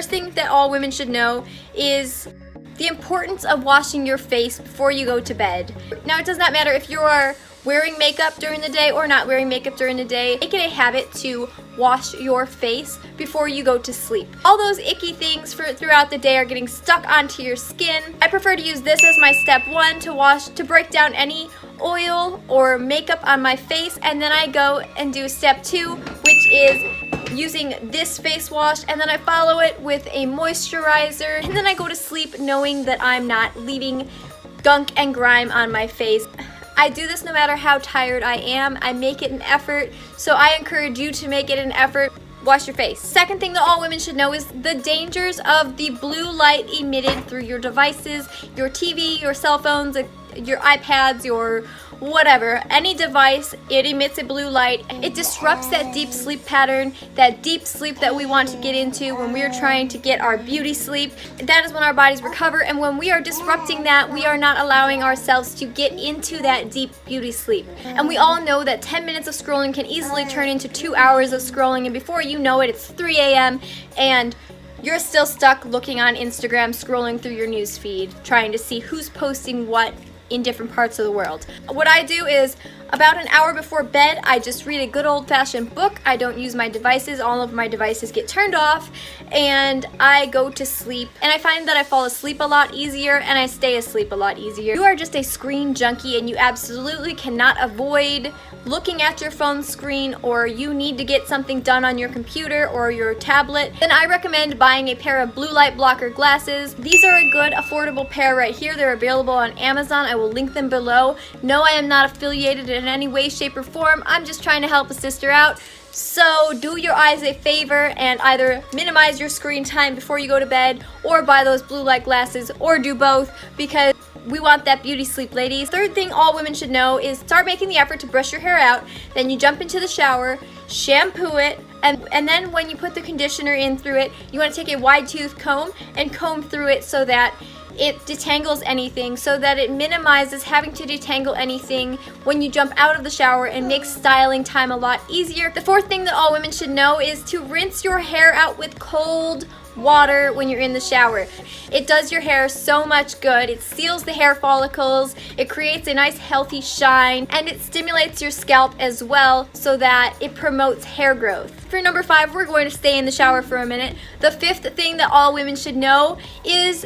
first thing that all women should know is the importance of washing your face before you go to bed. Now, it does not matter if you are wearing makeup during the day or not wearing makeup during the day. Make it a habit to wash your face before you go to sleep. All those icky things throughout the day are getting stuck onto your skin. I prefer to use this as my step one to break down any oil or makeup on my face, and then I go and do step two, which is using this face wash, and then I follow it with a moisturizer, and then I go to sleep knowing that I'm not leaving gunk and grime on my face. I do this no matter how tired I am. I make it an effort, so I encourage you to make it an effort. Wash your face. Second thing that all women should know is the dangers of the blue light emitted through your devices, your TV, your cell phones, your iPads, your whatever, any device. It emits a blue light. It disrupts that deep sleep pattern, that deep sleep that we want to get into when we are trying to get our beauty sleep. That is when our bodies recover, and when we are disrupting that, we are not allowing ourselves to get into that deep beauty sleep. And we all know that 10 minutes of scrolling can easily turn into 2 hours of scrolling, and before you know it, it's 3 a.m. and you're still stuck looking on Instagram, scrolling through your news feed, trying to see who's posting what in different parts of the world. What I do is, about an hour before bed, I just read a good old-fashioned book. I don't use my devices. All of my devices get turned off, and I go to sleep. And I find that I fall asleep a lot easier, and I stay asleep a lot easier. You are just a screen junkie, and you absolutely cannot avoid looking at your phone screen, or you need to get something done on your computer or your tablet, then I recommend buying a pair of blue light blocker glasses. These are a good affordable pair right here. They're available on Amazon. I will link them below. No, I am not affiliated in any way, shape, or form. I'm just trying to help a sister out. So do your eyes a favor and either minimize your screen time before you go to bed, or buy those blue light glasses, or do both, because we want that beauty sleep, ladies. Third thing all women should know is start making the effort to brush your hair out. Then you jump into the shower, shampoo it, and then when you put the conditioner in through it, you want to take a wide tooth comb and comb through it so that it detangles anything, so that it minimizes having to detangle anything when you jump out of the shower, and makes styling time a lot easier. The fourth thing that all women should know is to rinse your hair out with cold water when you're in the shower. It does your hair so much good. It seals the hair follicles, it creates a nice healthy shine, and it stimulates your scalp as well, so that it promotes hair growth. For number 5, we're going to stay in the shower for a minute. The fifth thing that all women should know is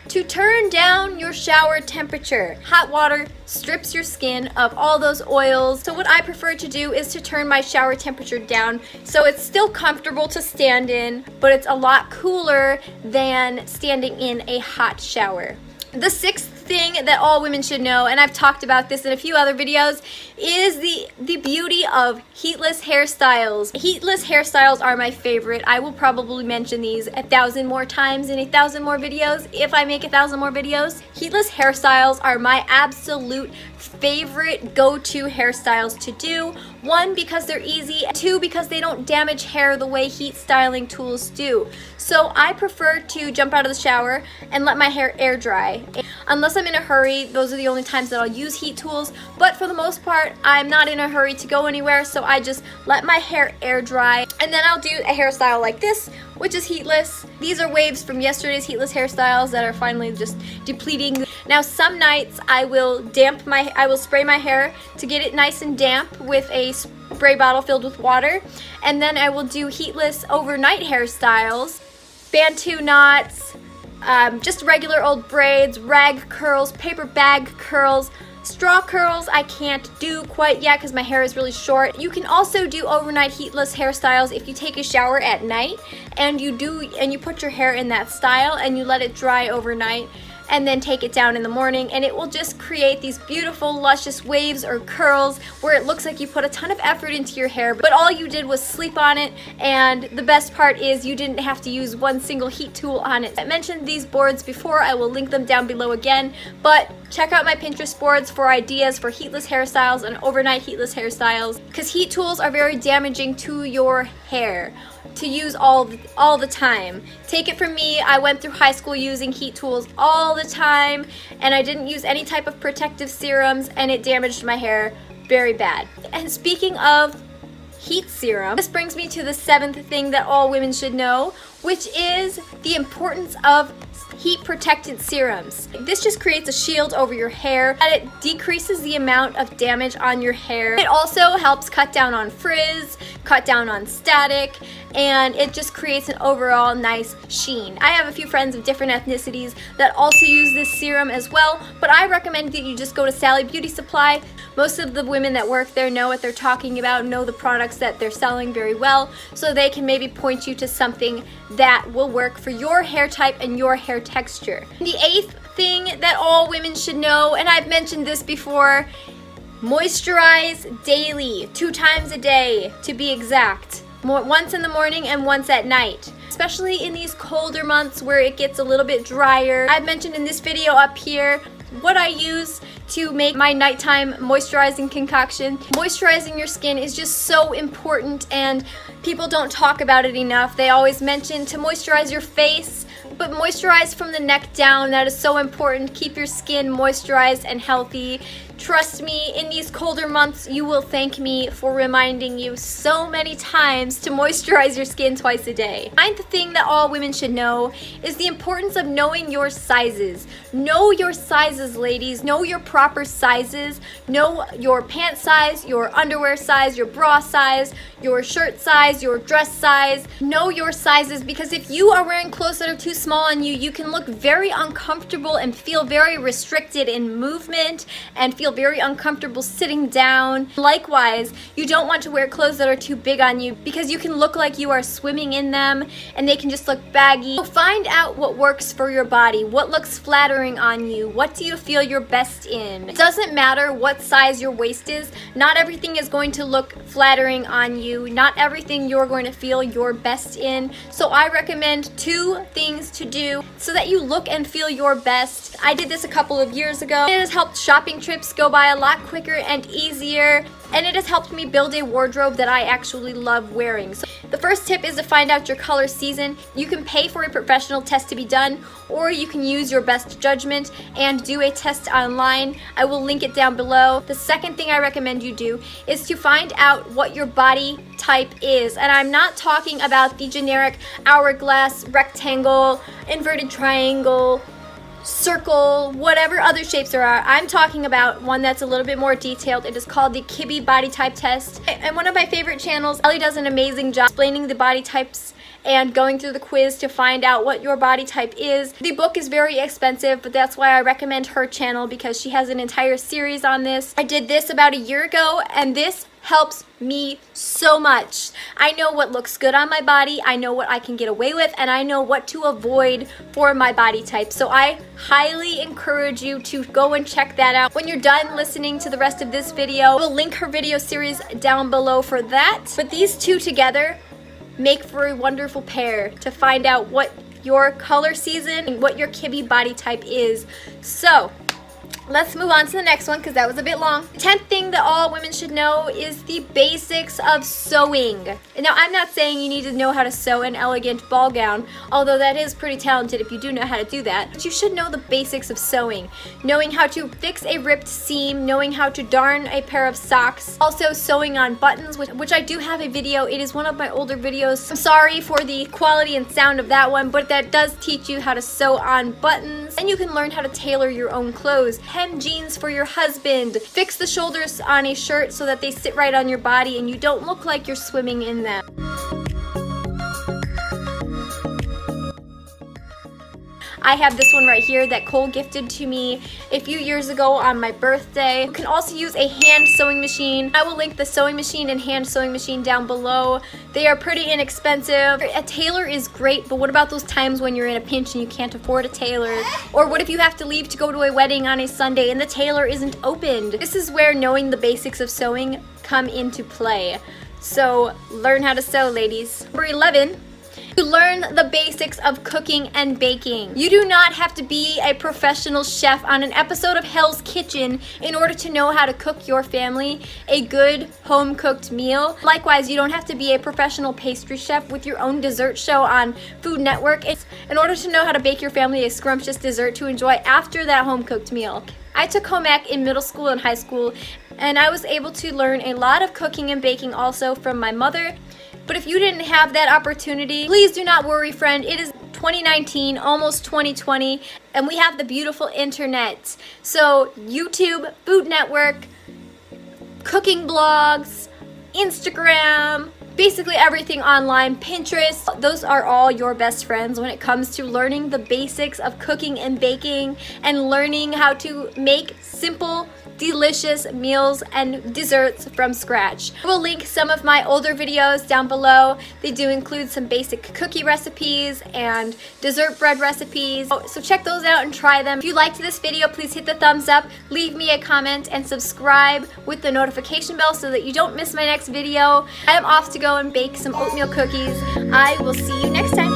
to turn down your shower temperature. Hot water strips your skin of all those oils. So what I prefer to do is to turn my shower temperature down so it's still comfortable to stand in, but it's a lot cooler than standing in a hot shower. The sixth thing that all women should know, and I've talked about this in a few other videos, is the beauty of heatless hairstyles. Heatless hairstyles are my favorite. I will probably mention these 1,000 more times in 1,000 more videos if I make 1,000 more videos. Heatless hairstyles are my absolute favorite go-to hairstyles to do. 1, because they're easy, 2, because they don't damage hair the way heat styling tools do. So I prefer to jump out of the shower and let my hair air dry. Unless I'm in a hurry, those are the only times that I'll use heat tools, but for the most part, I'm not in a hurry to go anywhere, so I just let my hair air dry, and then I'll do a hairstyle like this, which is heatless. These are waves from yesterday's heatless hairstyles that are finally just depleting. Now, some nights I will spray my hair to get it nice and damp with a spray bottle filled with water, and then I will do heatless overnight hairstyles, bantu knots, just regular old braids, rag curls, paper bag curls. Straw curls I can't do quite yet because my hair is really short. You can also do overnight heatless hairstyles if you take a shower at night and you put your hair in that style and you let it dry overnight, and then take it down in the morning, and it will just create these beautiful luscious waves or curls where it looks like you put a ton of effort into your hair, but all you did was sleep on it. And the best part is you didn't have to use one single heat tool on it. I mentioned these boards before. I will link them down below again, but check out my Pinterest boards for ideas for heatless hairstyles and overnight heatless hairstyles, because heat tools are very damaging to your hair to use all the time. Take it from me, I went through high school using heat tools all the time, and I didn't use any type of protective serums, and it damaged my hair very bad. And speaking of heat serum. This brings me to the 7th thing that all women should know, which is the importance of heat protectant serums. This just creates a shield over your hair and it decreases the amount of damage on your hair. It also helps cut down on frizz, cut down on static, and it just creates an overall nice sheen. I have a few friends of different ethnicities that also use this serum as well, but I recommend that you just go to Sally Beauty Supply. Most of the women that work there know what they're talking about, know the products that they're selling very well, so they can maybe point you to something that will work for your hair type and your hair texture. The 8th thing that all women should know, and I've mentioned this before, moisturize daily, 2 times a day to be exact. Once in the morning and once at night. Especially in these colder months where it gets a little bit drier. I've mentioned in this video up here what I use to make my nighttime moisturizing concoction. Moisturizing your skin is just so important and people don't talk about it enough. They always mention to moisturize your face, but moisturize from the neck down. That is so important. Keep your skin moisturized and healthy. Trust me, in these colder months, you will thank me for reminding you so many times to moisturize your skin twice a day. 9th thing that all women should know is the importance of knowing your sizes. Know your sizes, ladies. Know your proper sizes. Know your pant size, your underwear size, your bra size, your shirt size, your dress size. Know your sizes, because if you are wearing clothes that are too small on you, you can look very uncomfortable and feel very restricted in movement and feel very uncomfortable sitting down. Likewise, you don't want to wear clothes that are too big on you because you can look like you are swimming in them and they can just look baggy. So find out what works for your body, what looks flattering on you, what do you feel your best in. It doesn't matter what size your waist is, not everything is going to look flattering on you, not everything you're going to feel your best in. So I recommend 2 things to do so that you look and feel your best. I did this a couple of years ago. It has helped shopping trips go by a lot quicker and easier, and it has helped me build a wardrobe that I actually love wearing. So the first tip is to find out your color season. You can pay for a professional test to be done, or you can use your best judgment and do a test online. I will link it down below. The second thing I recommend you do is to find out what your body type is, and I'm not talking about the generic hourglass, rectangle, inverted triangle, circle, whatever other shapes there are. I'm talking about one that's a little bit more detailed. It is called the Kibbe Body Type Test. And one of my favorite channels, Ellie does an amazing job explaining the body types and going through the quiz to find out what your body type is. The book is very expensive, but that's why I recommend her channel, because she has an entire series on this. I did this about a year ago, and this helps me so much. I know what looks good on my body, I know what I can get away with, and I know what to avoid for my body type. So I highly encourage you to go and check that out. When you're done listening to the rest of this video, we'll link her video series down below for that. But these 2 together make for a wonderful pair to find out what your color season and what your Kibbe body type is. So let's move on to the next one because that was a bit long. The 10th thing that all women should know is the basics of sewing. Now, I'm not saying you need to know how to sew an elegant ball gown, although that is pretty talented if you do know how to do that. But you should know the basics of sewing. Knowing how to fix a ripped seam, knowing how to darn a pair of socks, also sewing on buttons, which I do have a video. It is one of my older videos. I'm sorry for the quality and sound of that one, but that does teach you how to sew on buttons. And you can learn how to tailor your own clothes. Hem jeans for your husband. Fix the shoulders on a shirt so that they sit right on your body and you don't look like you're swimming in them. I have this one right here that Cole gifted to me a few years ago on my birthday. You can also use a hand sewing machine. I will link the sewing machine and hand sewing machine down below. They are pretty inexpensive. A tailor is great, but what about those times when you're in a pinch and you can't afford a tailor? Or what if you have to leave to go to a wedding on a Sunday and the tailor isn't opened? This is where knowing the basics of sewing come into play. So learn how to sew, ladies. Number 11. To learn the basics of cooking and baking. You do not have to be a professional chef on an episode of Hell's Kitchen in order to know how to cook your family a good home-cooked meal. Likewise, you don't have to be a professional pastry chef with your own dessert show on Food Network in order to know how to bake your family a scrumptious dessert to enjoy after that home-cooked meal. I took home ec in middle school and high school, and I was able to learn a lot of cooking and baking also from my mother. But if you didn't have that opportunity, please do not worry, friend. It is 2019, almost 2020, and we have the beautiful internet. So YouTube, Food Network, cooking blogs, Instagram, basically everything online, Pinterest, those are all your best friends when it comes to learning the basics of cooking and baking and learning how to make simple, delicious meals and desserts from scratch. I will link some of my older videos down below. They do include some basic cookie recipes and dessert bread recipes. So check those out and try them. If you liked this video, please hit the thumbs up, leave me a comment, and subscribe with the notification bell so that you don't miss my next video. I am off to go and bake some oatmeal cookies. I will see you next time.